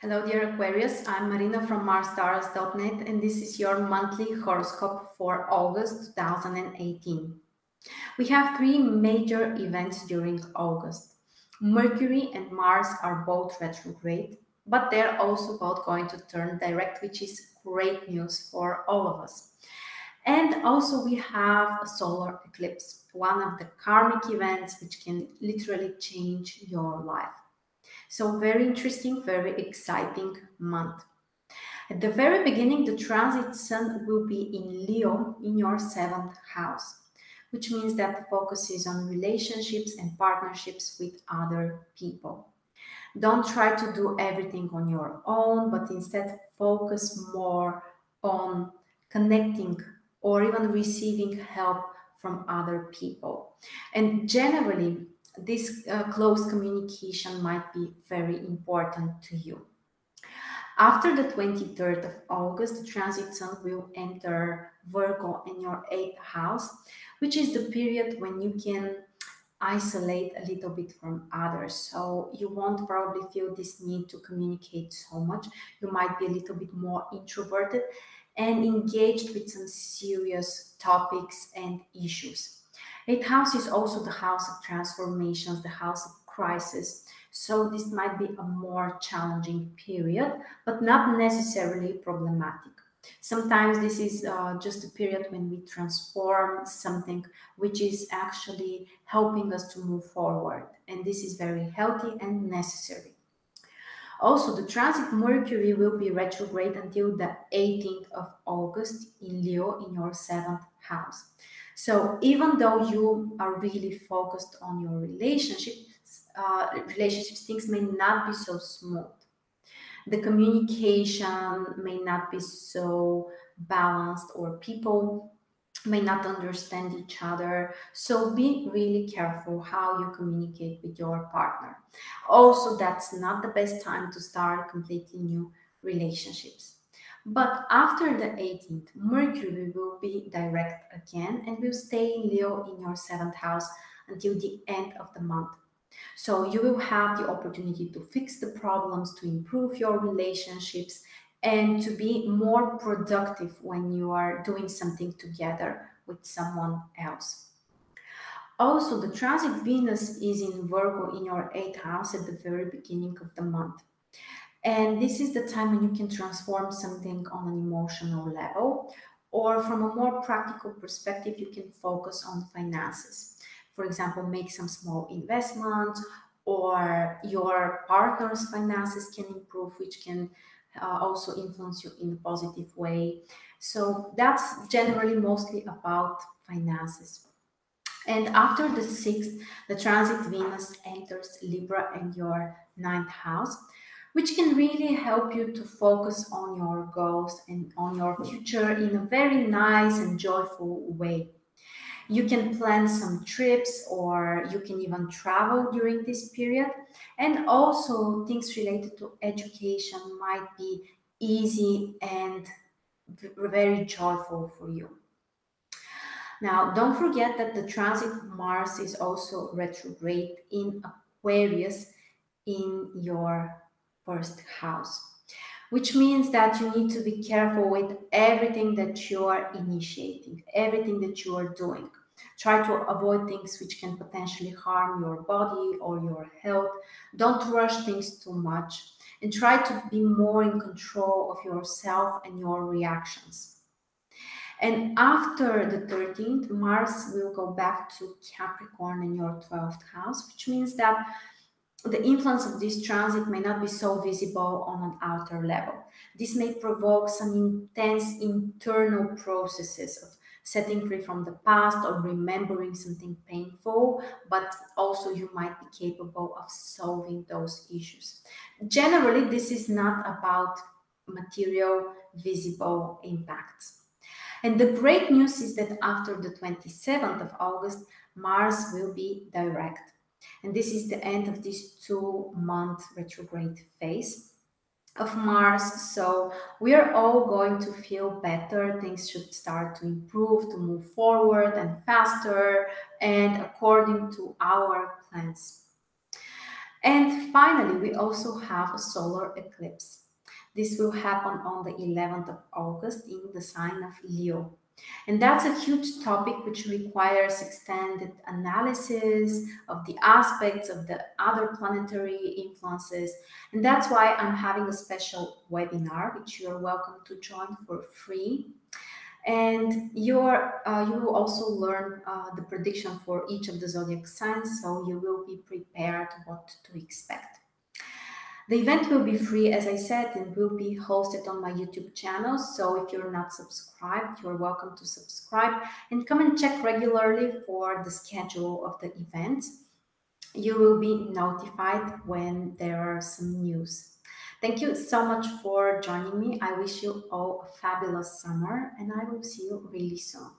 Hello, dear Aquarius. I'm Marina from MarsStars.net, and this is your monthly horoscope for August 2018. We have three major events during August. Mercury and Mars are both retrograde, but they're also both going to turn direct, which is great news for all of us. And also, we have a solar eclipse, one of the karmic events which can literally change your life. So very interesting, very exciting month. At the very beginning, the transit sun will be in Leo in your seventh house, which means that the focus is on relationships and partnerships with other people. Don't try to do everything on your own, but instead focus more on connecting or even receiving help from other people. And generally, this close communication might be very important to you. After the 23rd of August, the transit sun will enter Virgo in your 8th house, which is the period when you can isolate a little bit from others. So you won't probably feel this need to communicate so much. You might be a little bit more introverted and engaged with some serious topics and issues. Eighth house is also the house of transformations, the house of crisis. So this might be a more challenging period, but not necessarily problematic. Sometimes this is just a period when we transform something which is actually helping us to move forward. And this is very healthy and necessary. Also, the transit Mercury will be retrograde until the 18th of August in Leo in your seventh house. So even though you are really focused on your relationships, things may not be so smooth. The communication may not be so balanced, or people may not understand each other. So be really careful how you communicate with your partner. Also, that's not the best time to start completely new relationships. But after the 18th, Mercury will be direct again and will stay in Leo in your seventh house until the end of the month. So you will have the opportunity to fix the problems, to improve your relationships, and to be more productive when you are doing something together with someone else. Also, the transit Venus is in Virgo in your 8th house at the very beginning of the month. And this is the time when you can transform something on an emotional level, or from a more practical perspective, you can focus on finances. For example, make some small investments, or your partner's finances can improve, which can also influence you in a positive way. So that's generally mostly about finances. And after the 6th, the transit Venus enters Libra in your ninth house, which can really help you to focus on your goals and on your future in a very nice and joyful way. You can plan some trips, or you can even travel during this period. And also, things related to education might be easy and very joyful for you. Now, don't forget that the transit Mars is also retrograde in Aquarius in your first house, which means that you need to be careful with everything that you are initiating, everything that you are doing. Try to avoid things which can potentially harm your body or your health. Don't rush things too much, and try to be more in control of yourself and your reactions. And after the 13th, Mars will go back to Capricorn in your 12th house, which means that the influence of this transit may not be so visible on an outer level. This may provoke some intense internal processes of setting free from the past or remembering something painful, but also you might be capable of solving those issues. Generally, this is not about material, visible impacts. And the great news is that after the 27th of August, Mars will be direct. And this is the end of this 2-month retrograde phase of Mars. So we are all going to feel better. Things should start to improve, to move forward and faster, and according to our plans. And finally, we also have a solar eclipse. This will happen on the 11th of August in the sign of Leo. And that's a huge topic which requires extended analysis of the aspects of the other planetary influences. And that's why I'm having a special webinar, which you are welcome to join for free. And you will also learn the prediction for each of the zodiac signs, so you will be prepared what to expect. The event will be free, as I said, and will be hosted on my YouTube channel. So if you're not subscribed, you're welcome to subscribe and come and check regularly for the schedule of the event. You will be notified when there are some news. Thank you so much for joining me. I wish you all a fabulous summer, and I will see you really soon.